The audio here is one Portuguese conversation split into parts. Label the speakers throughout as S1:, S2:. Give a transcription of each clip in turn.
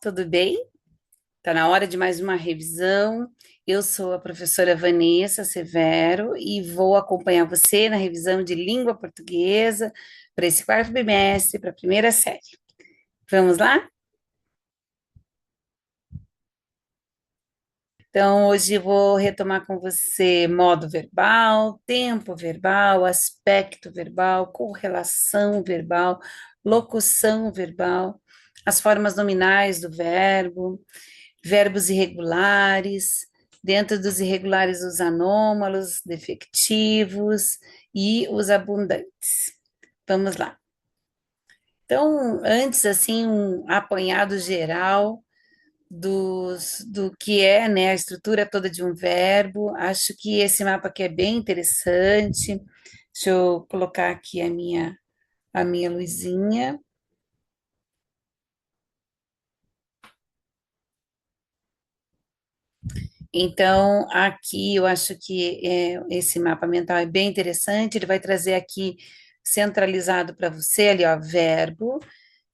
S1: tudo bem? Está na hora de mais uma revisão. Eu sou a professora Vanessa Severo e vou acompanhar você na revisão de língua portuguesa para esse quarto bimestre, para a primeira série. Vamos lá? Então, hoje eu vou retomar com você modo verbal, tempo verbal, aspecto verbal, correlação verbal, locução verbal, as formas nominais do verbo, verbos irregulares, dentro dos irregulares, os anômalos, defectivos e os abundantes. Vamos lá. Então, antes, assim, um apanhado geral do que é, né, a estrutura toda de um verbo. Acho que esse mapa aqui é bem interessante. Deixa eu colocar aqui a minha luzinha. Então, aqui eu acho que esse mapa mental é bem interessante. Ele vai trazer aqui centralizado para você ali, ó, verbo,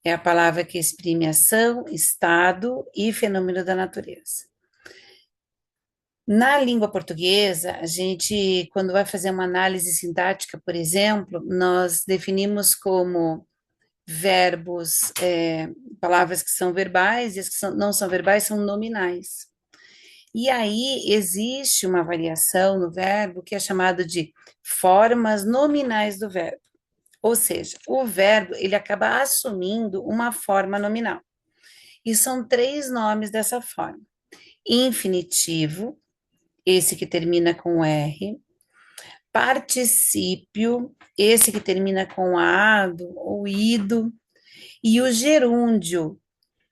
S1: é a palavra que exprime ação, estado e fenômeno da natureza. Na língua portuguesa, a gente, quando vai fazer uma análise sintática, por exemplo, nós definimos como verbos, palavras que são verbais e as que não são verbais são nominais. E aí existe uma variação no verbo que é chamado de formas nominais do verbo. Ou seja, o verbo ele acaba assumindo uma forma nominal. E são três nomes dessa forma: infinitivo, esse que termina com R, particípio, esse que termina com ado ou ido, e o gerúndio,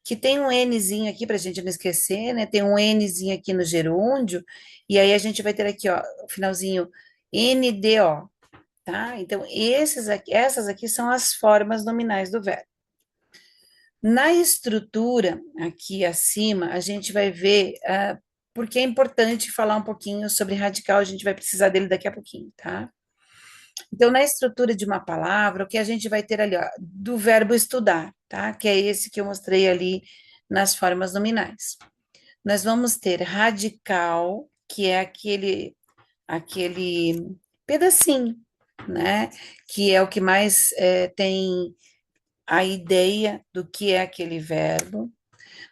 S1: que tem um Nzinho aqui para a gente não esquecer, né? Tem um Nzinho aqui no gerúndio, e aí a gente vai ter aqui, ó, o finalzinho NDO, tá? Então, essas aqui são as formas nominais do verbo. Na estrutura, aqui acima, a gente vai ver porque é importante falar um pouquinho sobre radical, a gente vai precisar dele daqui a pouquinho, tá? Então, na estrutura de uma palavra, o que a gente vai ter ali, ó, do verbo estudar, tá? Que é esse que eu mostrei ali nas formas nominais. Nós vamos ter radical, que é aquele pedacinho, né? Que é o que mais tem a ideia do que é aquele verbo.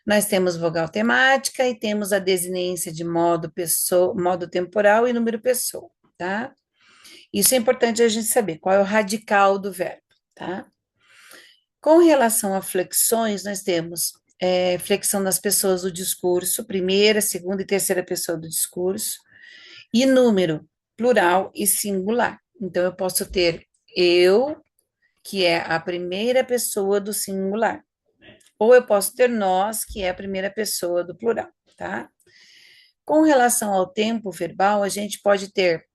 S1: Nós temos vogal temática e temos a desinência de modo, pessoa, modo temporal e número pessoa, tá? Isso é importante a gente saber qual é o radical do verbo, tá? Com relação a flexões, nós temos flexão das pessoas do discurso, primeira, segunda e terceira pessoa do discurso, e número, plural e singular. Então, eu posso ter eu, que é a primeira pessoa do singular, ou eu posso ter nós, que é a primeira pessoa do plural, tá? Com relação ao tempo verbal, a gente pode ter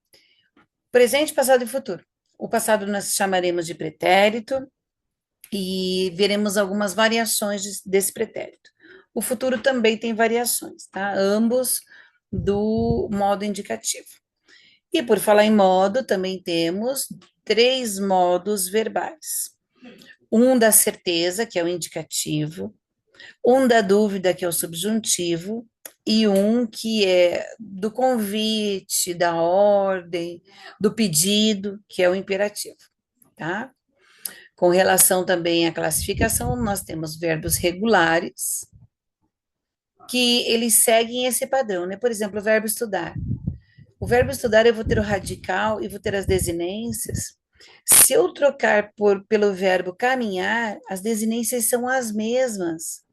S1: presente, passado e futuro. O passado nós chamaremos de pretérito e veremos algumas variações desse pretérito. O futuro também tem variações, tá? Ambos do modo indicativo. E por falar em modo, também temos três modos verbais. Um da certeza, que é o indicativo, um da dúvida, que é o subjuntivo, e um que é do convite, da ordem, do pedido, que é o imperativo, tá? Com relação também à classificação, nós temos verbos regulares, que eles seguem esse padrão, né? Por exemplo, o verbo estudar. O verbo estudar, eu vou ter o radical e vou ter as desinências. Se eu trocar pelo verbo caminhar, as desinências são as mesmas,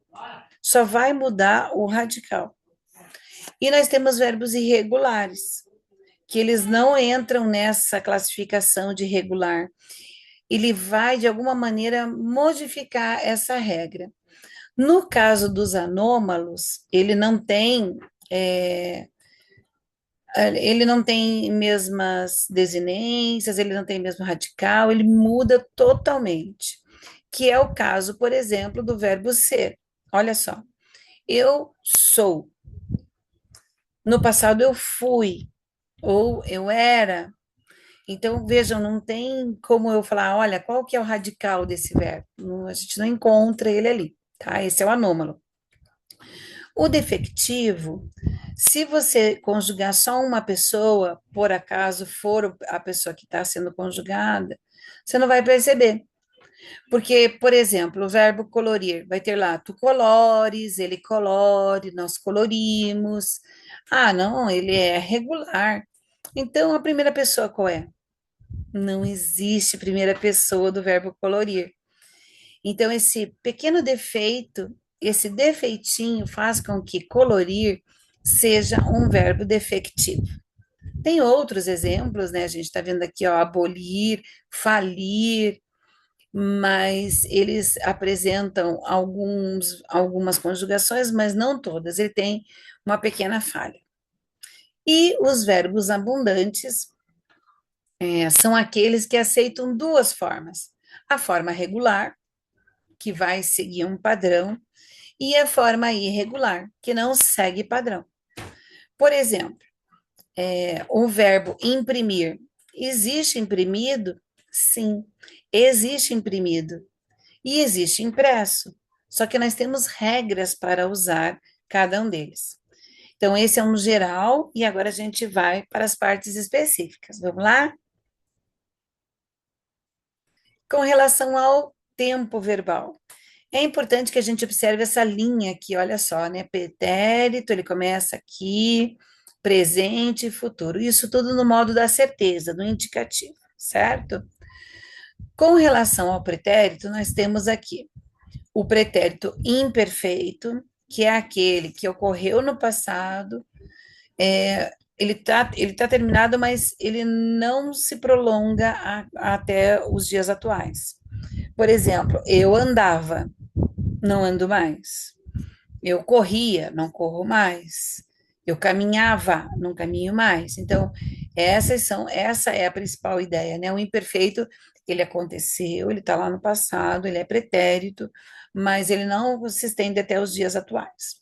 S1: só vai mudar o radical. E nós temos verbos irregulares, que eles não entram nessa classificação de regular. Ele vai, de alguma maneira, modificar essa regra. No caso dos anômalos, ele não tem mesmas desinências, ele não tem mesmo radical, ele muda totalmente. Que é o caso, por exemplo, do verbo ser. Olha só, eu sou. No passado eu fui, ou eu era. Então, vejam, não tem como eu falar, olha, qual que é o radical desse verbo? A gente não encontra ele ali, tá? Esse é o anômalo. O defectivo, se você conjugar só uma pessoa, por acaso for a pessoa que está sendo conjugada, você não vai perceber. Porque, por exemplo, o verbo colorir vai ter lá, tu colores, ele colore, nós colorimos. Ah, não, ele é regular. Então, a primeira pessoa qual é? Não existe primeira pessoa do verbo colorir. Então, esse pequeno defeito, esse defeitinho faz com que colorir seja um verbo defectivo. Tem outros exemplos, né? A gente está vendo aqui, ó, abolir, falir, mas eles apresentam algumas conjugações, mas não todas. Ele tem uma pequena falha. E os verbos abundantes são aqueles que aceitam duas formas: a forma regular, que vai seguir um padrão, e a forma irregular, que não segue padrão. Por exemplo, o verbo imprimir. Existe imprimido? Sim, existe imprimido. E existe impresso. Só que nós temos regras para usar cada um deles. Então, esse é um geral, e agora a gente vai para as partes específicas. Vamos lá? Com relação ao tempo verbal. É importante que a gente observe essa linha aqui, olha só, né? Pretérito, ele começa aqui, presente e futuro. Isso tudo no modo da certeza, no indicativo, certo? Com relação ao pretérito, nós temos aqui o pretérito imperfeito, que é aquele que ocorreu no passado, ele tá terminado, mas ele não se prolonga até os dias atuais. Por exemplo, eu andava, não ando mais. Eu corria, não corro mais. Eu caminhava, não caminho mais. Então, essa é a principal ideia, né? O imperfeito, ele aconteceu, ele está lá no passado, ele é pretérito, mas ele não se estende até os dias atuais.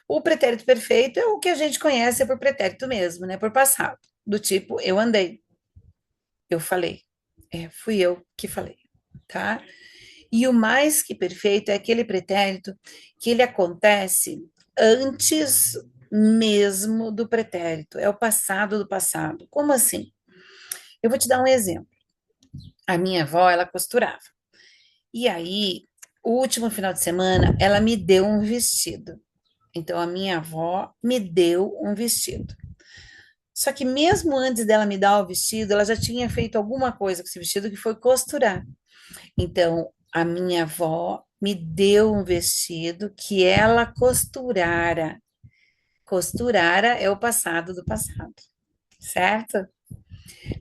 S1: O pretérito perfeito é o que a gente conhece por pretérito mesmo, né? Por passado, do tipo, eu andei, eu falei, fui eu que falei, tá? E o mais que perfeito é aquele pretérito que ele acontece antes mesmo do pretérito, é o passado do passado. Como assim? Eu vou te dar um exemplo. A minha avó, ela costurava. E aí, o último final de semana, ela me deu um vestido. Então, a minha avó me deu um vestido. Só que mesmo antes dela me dar o vestido, ela já tinha feito alguma coisa com esse vestido que foi costurar. Então, a minha avó me deu um vestido que ela costurara. Costurara é o passado do passado, certo?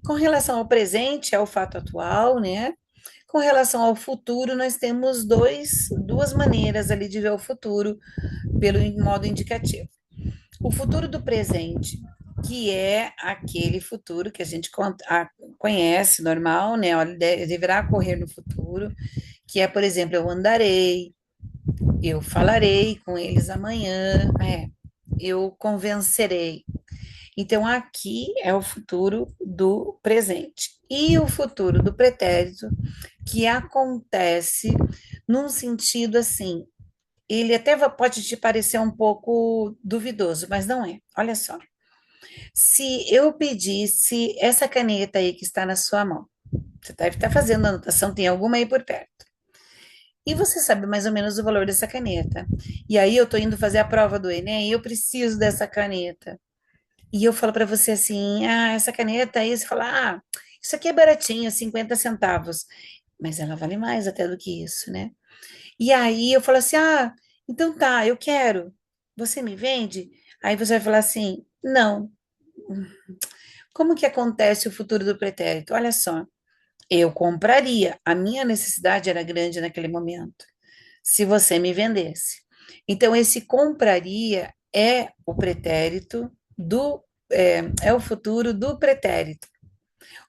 S1: Com relação ao presente, é o fato atual, né? Com relação ao futuro, nós temos duas maneiras ali de ver o futuro pelo modo indicativo. O futuro do presente, que é aquele futuro que a gente conhece, normal, né? Olha, deverá ocorrer no futuro, que é, por exemplo, eu andarei, eu falarei com eles amanhã, eu convencerei. Então, aqui é o futuro do presente. E o futuro do pretérito, que acontece num sentido assim, ele até pode te parecer um pouco duvidoso, mas não é. Olha só. Se eu pedisse essa caneta aí que está na sua mão, você deve estar fazendo anotação, tem alguma aí por perto. E você sabe mais ou menos o valor dessa caneta. E aí eu estou indo fazer a prova do Enem e eu preciso dessa caneta. E eu falo para você assim, essa caneta aí, você fala, isso aqui é baratinho, 50 centavos. Mas ela vale mais até do que isso, né? E aí eu falo assim, então tá, eu quero. Você me vende? Aí você vai falar assim, não. Como que acontece o futuro do pretérito? Olha só, eu compraria, a minha necessidade era grande naquele momento, se você me vendesse. Então, esse compraria é o pretérito é o futuro do pretérito.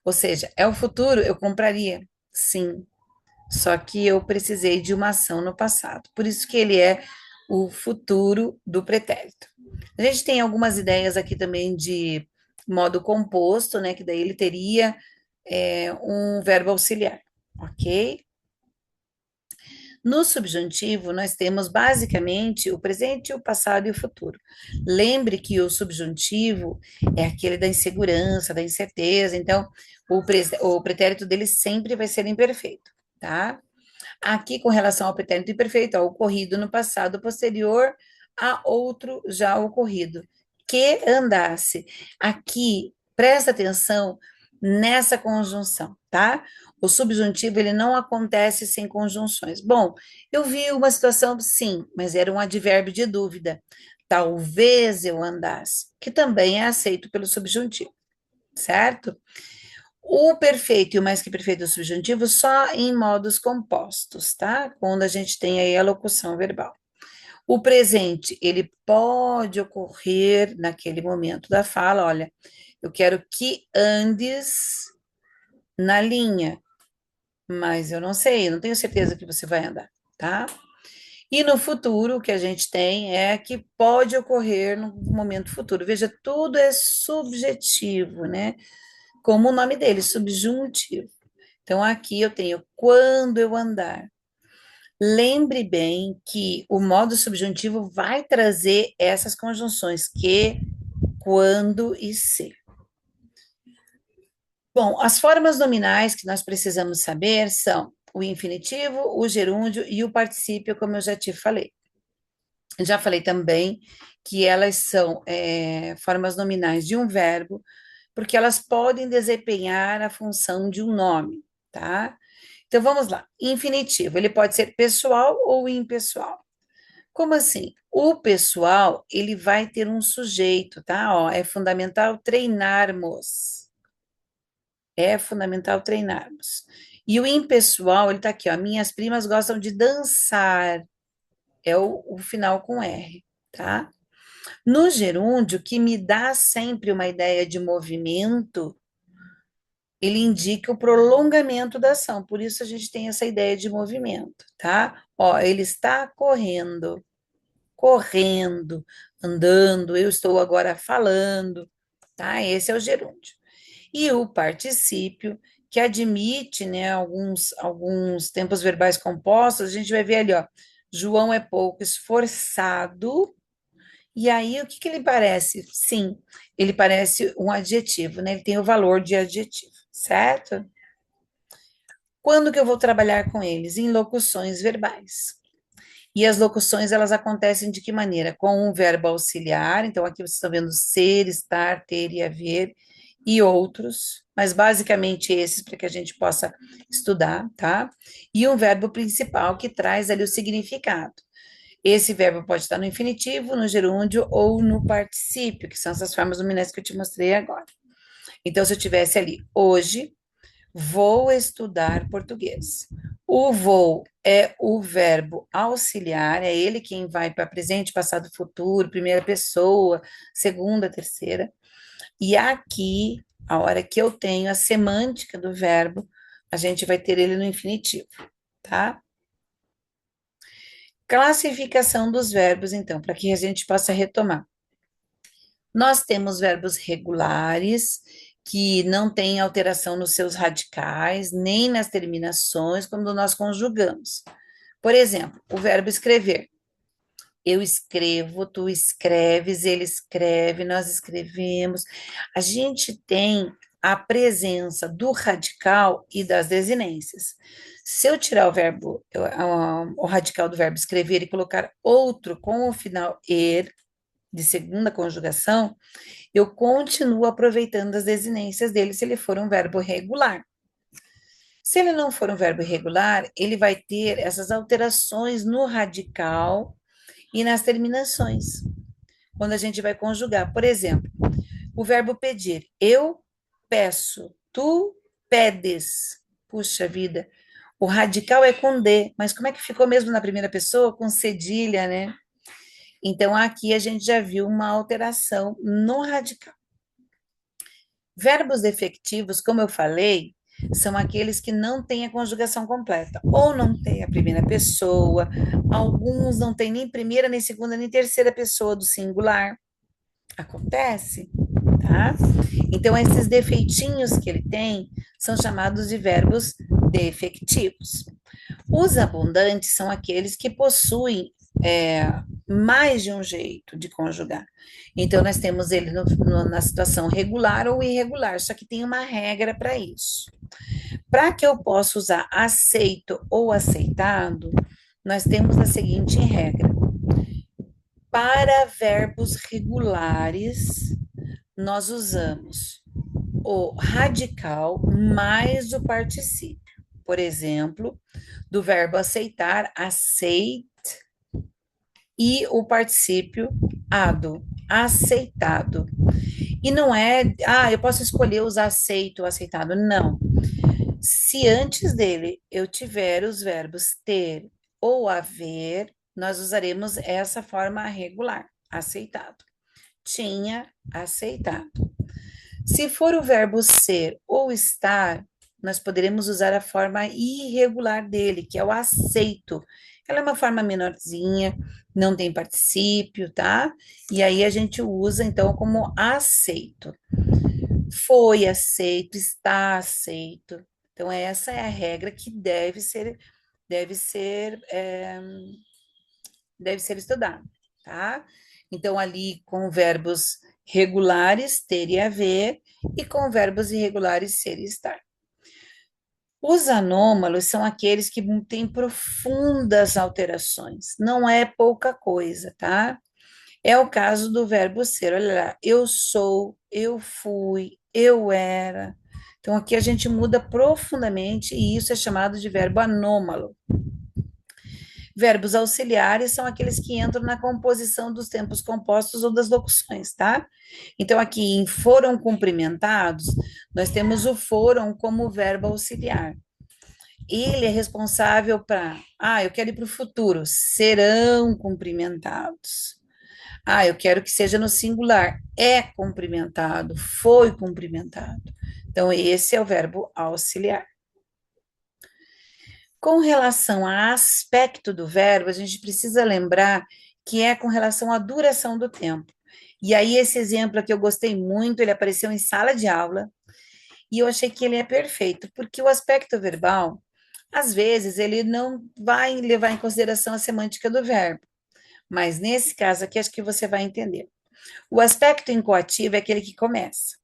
S1: Ou seja, é o futuro, eu compraria, sim, só que eu precisei de uma ação no passado. Por isso que ele é o futuro do pretérito. A gente tem algumas ideias aqui também de modo composto, né? Que daí ele teria um verbo auxiliar, ok? No subjuntivo, nós temos basicamente o presente, o passado e o futuro. Lembre que o subjuntivo é aquele da insegurança, da incerteza, então o pretérito dele sempre vai ser imperfeito, tá? Aqui, com relação ao pretérito imperfeito, ao ocorrido no passado posterior a outro já ocorrido, que andasse. Aqui, presta atenção nessa conjunção, tá? O subjuntivo, ele não acontece sem conjunções. Bom, eu vi uma situação, sim, mas era um advérbio de dúvida. Talvez eu andasse, que também é aceito pelo subjuntivo, certo? O perfeito e o mais que perfeito do subjuntivo só em modos compostos, tá? Quando a gente tem aí a locução verbal. O presente, ele pode ocorrer naquele momento da fala, olha, eu quero que andes na linha, mas eu não sei, eu não tenho certeza que você vai andar, tá? E no futuro, o que a gente tem é que pode ocorrer no momento futuro. Veja, tudo é subjetivo, né? Como o nome dele, subjuntivo. Então, aqui eu tenho quando eu andar. Lembre bem que o modo subjuntivo vai trazer essas conjunções que, quando e se. Bom, as formas nominais que nós precisamos saber são o infinitivo, o gerúndio e o particípio, como eu já te falei. Já falei também que elas são formas nominais de um verbo, porque elas podem desempenhar a função de um nome, tá? Então vamos lá. Infinitivo, ele pode ser pessoal ou impessoal. Como assim? O pessoal, ele vai ter um sujeito, tá? Ó, é fundamental treinarmos. É fundamental treinarmos. E o impessoal, ele tá aqui, ó. Minhas primas gostam de dançar. É o final com R, tá? No gerúndio, que me dá sempre uma ideia de movimento, ele indica o prolongamento da ação, por isso a gente tem essa ideia de movimento, tá? Ó, ele está correndo, correndo, andando, eu estou agora falando, tá? Esse é o gerúndio. E o particípio, que admite, né, alguns tempos verbais compostos, a gente vai ver ali, ó, João é pouco esforçado. E aí, o que que ele parece? Sim, ele parece um adjetivo, né? Ele tem o valor de adjetivo, certo? Quando que eu vou trabalhar com eles? Em locuções verbais. E as locuções, elas acontecem de que maneira? Com um verbo auxiliar, então aqui vocês estão vendo ser, estar, ter e haver, e outros, mas basicamente esses para que a gente possa estudar, tá? E um verbo principal que traz ali o significado. Esse verbo pode estar no infinitivo, no gerúndio ou no particípio, que são essas formas nominais que eu te mostrei agora. Então, se eu tivesse ali, hoje, vou estudar português. O vou é o verbo auxiliar, é ele quem vai para presente, passado, futuro, primeira pessoa, segunda, terceira. E aqui, a hora que eu tenho a semântica do verbo, a gente vai ter ele no infinitivo, tá? Classificação dos verbos, então, para que a gente possa retomar. Nós temos verbos regulares, que não têm alteração nos seus radicais, nem nas terminações, quando nós conjugamos. Por exemplo, o verbo escrever. Eu escrevo, tu escreves, ele escreve, nós escrevemos. A gente tem a presença do radical e das desinências. Se eu tirar o radical do verbo escrever e colocar outro com o final er, de segunda conjugação, eu continuo aproveitando as desinências dele se ele for um verbo regular. Se ele não for um verbo irregular, ele vai ter essas alterações no radical e nas terminações, quando a gente vai conjugar. Por exemplo, o verbo pedir. Eu peço, tu pedes. Puxa vida, o radical é com D, mas como é que ficou mesmo na primeira pessoa? Com cedilha, né? Então, aqui a gente já viu uma alteração no radical. Verbos defectivos, como eu falei, são aqueles que não têm a conjugação completa, ou não tem a primeira pessoa, alguns não têm nem primeira, nem segunda, nem terceira pessoa do singular. Acontece, tá? Então, esses defeitinhos que ele tem são chamados de verbos defectivos. Os abundantes são aqueles que possuem é, mais de um jeito de conjugar. Então, nós temos ele na situação regular ou irregular, só que tem uma regra para isso. Para que eu possa usar aceito ou aceitado, nós temos a seguinte regra: para verbos regulares, nós usamos o radical mais o particípio. Por exemplo, do verbo aceitar, aceite, e o particípio ado, aceitado. E não é, eu posso escolher usar aceito ou aceitado. Não. Se antes dele eu tiver os verbos ter ou haver, nós usaremos essa forma regular, aceitado. Tinha, aceitado. Se for o verbo ser ou estar, nós poderemos usar a forma irregular dele, que é o aceito. Ela é uma forma menorzinha, não tem particípio, tá? E aí a gente usa então como aceito. Foi aceito, está aceito. Então, essa é a regra que deve ser, é, deve ser estudada, tá? Então, ali com verbos regulares, ter e haver, e com verbos irregulares, ser e estar. Os anômalos são aqueles que têm profundas alterações, não é pouca coisa, tá? É o caso do verbo ser, olha lá, eu sou, eu fui, eu era. Então, aqui a gente muda profundamente e isso é chamado de verbo anômalo. Verbos auxiliares são aqueles que entram na composição dos tempos compostos ou das locuções, tá? Então, aqui em foram cumprimentados, nós temos o foram como verbo auxiliar. Ele é responsável para, eu quero ir para o futuro, serão cumprimentados. Eu quero que seja no singular, é cumprimentado, foi cumprimentado. Então, esse é o verbo auxiliar. Com relação a aspecto do verbo, a gente precisa lembrar que é com relação à duração do tempo. E aí, esse exemplo aqui eu gostei muito, ele apareceu em sala de aula, e eu achei que ele é perfeito, porque o aspecto verbal, às vezes, ele não vai levar em consideração a semântica do verbo, mas nesse caso aqui, acho que você vai entender. O aspecto incoativo é aquele que começa.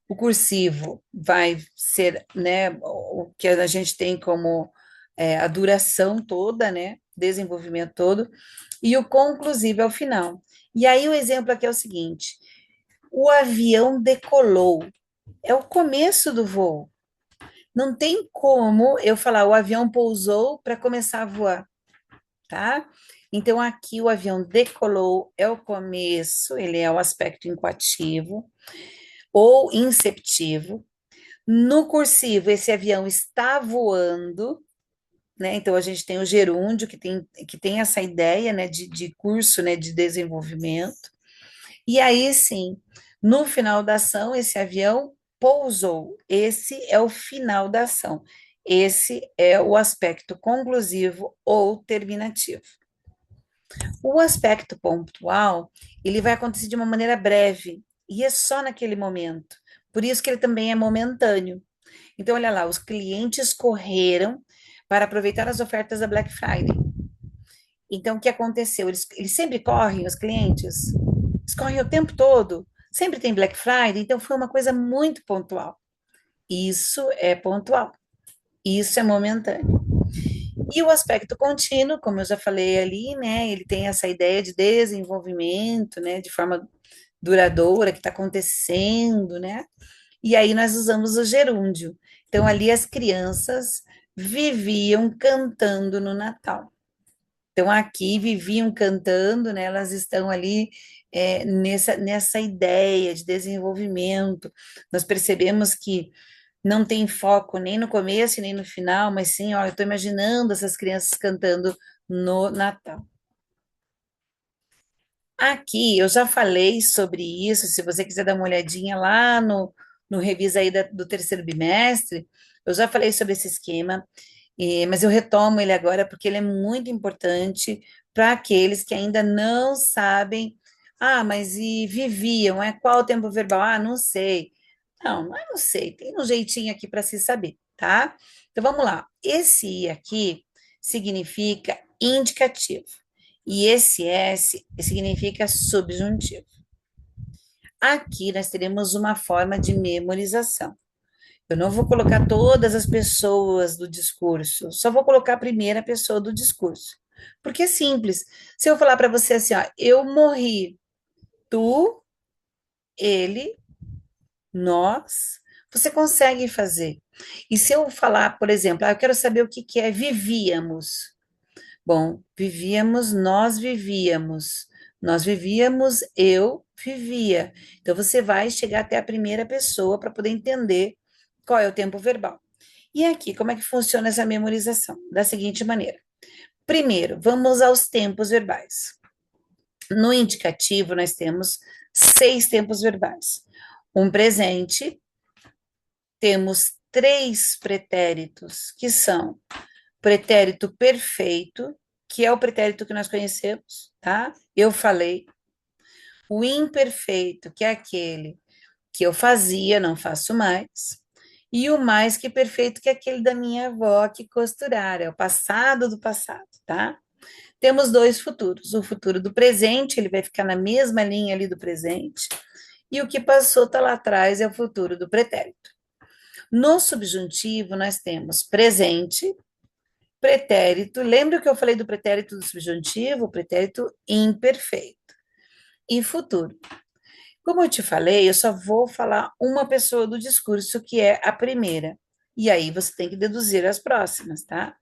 S1: O cursivo vai ser, né, o que a gente tem como a duração toda, né, desenvolvimento todo, e o conclusivo é o final. E aí o exemplo aqui é o seguinte: o avião decolou, é o começo do voo. Não tem como eu falar o avião pousou para começar a voar, tá? Então aqui o avião decolou é o começo, ele é o aspecto incoativo ou inceptivo. No cursivo, esse avião está voando, né? Então a gente tem o gerúndio, que tem essa ideia, né, de curso, né, de desenvolvimento. E aí sim, no final da ação, esse avião pousou. Esse é o final da ação. Esse é o aspecto conclusivo ou terminativo. O aspecto pontual, ele vai acontecer de uma maneira breve, e é só naquele momento. Por isso que ele também é momentâneo. Então, olha lá, os clientes correram para aproveitar as ofertas da Black Friday. Então, o que aconteceu? Eles sempre correm, os clientes, eles correm o tempo todo, sempre tem Black Friday, então foi uma coisa muito pontual. Isso é pontual, isso é momentâneo. E o aspecto contínuo, como eu já falei ali, né, ele tem essa ideia de desenvolvimento, né, de forma duradoura, que está acontecendo, né, e aí nós usamos o gerúndio. Então, ali as crianças viviam cantando no Natal. Então, aqui viviam cantando, né? Elas estão ali nessa ideia de desenvolvimento. Nós percebemos que não tem foco nem no começo e nem no final, mas sim, ó, eu estou imaginando essas crianças cantando no Natal. Aqui eu já falei sobre isso, se você quiser dar uma olhadinha lá no Revisa aí do terceiro bimestre, eu já falei sobre esse esquema, mas eu retomo ele agora porque ele é muito importante para aqueles que ainda não sabem, mas e viviam, qual o tempo verbal? Não sei. Não é não sei, tem um jeitinho aqui para se saber, tá? Então vamos lá. Esse I aqui significa indicativo. E esse S significa subjuntivo. Aqui nós teremos uma forma de memorização. Eu não vou colocar todas as pessoas do discurso, só vou colocar a primeira pessoa do discurso. Porque é simples. Se eu falar para você assim, ó, eu morri, tu, ele, nós, você consegue fazer. E se eu falar, por exemplo, eu quero saber o que que é vivíamos. Bom, vivíamos, nós vivíamos. Nós vivíamos, eu vivia. Então você vai chegar até a primeira pessoa para poder entender qual é o tempo verbal. E aqui, como é que funciona essa memorização? Da seguinte maneira. Primeiro, vamos aos tempos verbais. No indicativo, nós temos 6 tempos verbais. Um presente, temos 3 pretéritos, que são pretérito perfeito, que é o pretérito que nós conhecemos, tá? Eu falei. O imperfeito, que é aquele que eu fazia, não faço mais. E o mais que perfeito, que é aquele da minha avó que costurara, é o passado do passado, tá? Temos 2 futuros. O futuro do presente, ele vai ficar na mesma linha ali do presente. E o que passou está lá atrás é o futuro do pretérito. No subjuntivo, nós temos presente, pretérito. Lembra que eu falei do pretérito do subjuntivo? O pretérito imperfeito. E futuro. Como eu te falei, eu só vou falar uma pessoa do discurso, que é a primeira. E aí você tem que deduzir as próximas, tá?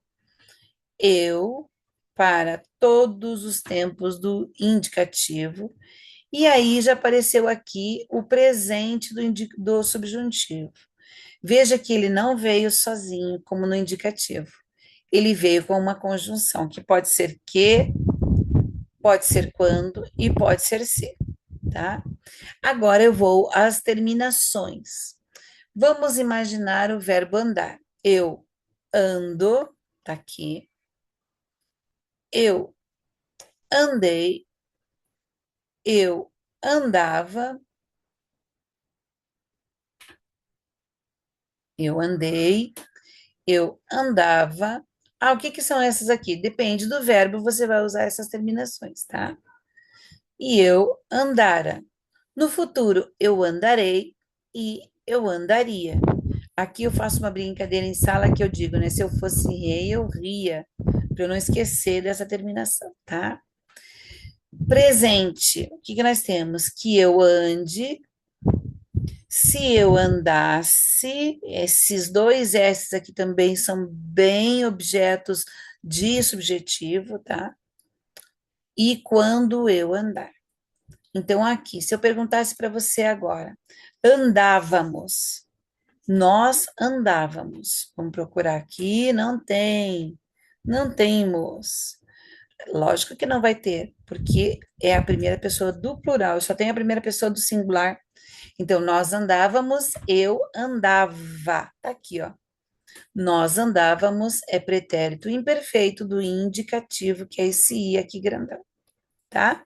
S1: Eu, para todos os tempos do indicativo. E aí já apareceu aqui o presente do subjuntivo. Veja que ele não veio sozinho, como no indicativo. Ele veio com uma conjunção, que pode ser que, pode ser quando e pode ser se, tá? Agora eu vou às terminações. Vamos imaginar o verbo andar. Eu ando, tá aqui. Eu andei, eu andava, eu andei, eu andava. Ah, o que que são essas aqui? Depende do verbo, você vai usar essas terminações, tá? E eu andara. No futuro, eu andarei e eu andaria. Aqui eu faço uma brincadeira em sala que eu digo, né? Se eu fosse rei, eu ria, para eu não esquecer dessa terminação, tá? Presente, o que que nós temos? Que eu ande, se eu andasse, esses 2 S's aqui também são bem objetos de subjetivo, tá? E quando eu andar. Então, aqui, se eu perguntasse para você agora, andávamos, nós andávamos. Vamos procurar aqui, não temos. Lógico que não vai ter, porque é a primeira pessoa do plural, eu só tenho a primeira pessoa do singular. Então, nós andávamos, eu andava. Tá aqui, ó. Nós andávamos é pretérito imperfeito do indicativo, que é esse i aqui grandão, tá?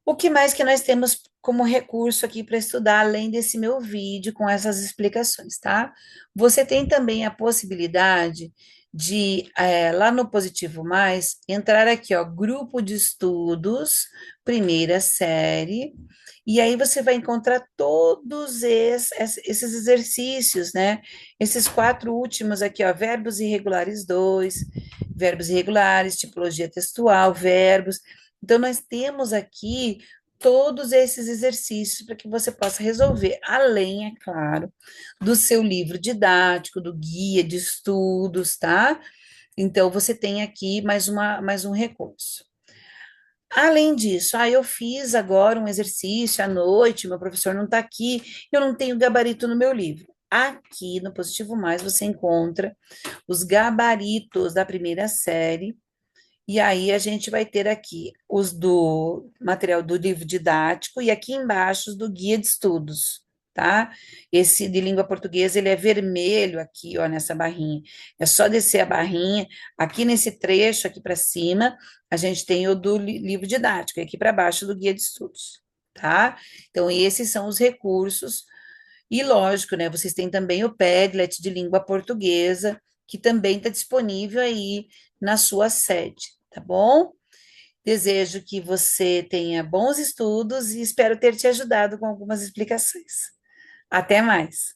S1: O que mais que nós temos como recurso aqui para estudar, além desse meu vídeo com essas explicações, tá? Você tem também a possibilidade de, lá no Positivo Mais, entrar aqui, ó, grupo de estudos, primeira série, e aí você vai encontrar todos esses exercícios, né? Esses 4 últimos aqui, ó, verbos irregulares 2, verbos irregulares, tipologia textual, verbos. Então, nós temos aqui todos esses exercícios para que você possa resolver, além, é claro, do seu livro didático, do guia de estudos, tá? Então, você tem aqui mais um recurso. Além disso, eu fiz agora um exercício à noite, meu professor não está aqui, eu não tenho gabarito no meu livro. Aqui no Positivo Mais você encontra os gabaritos da primeira série, e aí a gente vai ter aqui os do material do livro didático e aqui embaixo os do guia de estudos, tá? Esse de língua portuguesa, ele é vermelho aqui, ó, nessa barrinha. É só descer a barrinha, aqui nesse trecho aqui para cima, a gente tem o do livro didático, e aqui para baixo do guia de estudos, tá? Então, esses são os recursos. E lógico, né? Vocês têm também o Padlet de língua portuguesa, que também está disponível aí na sua sede, tá bom? Desejo que você tenha bons estudos e espero ter te ajudado com algumas explicações. Até mais.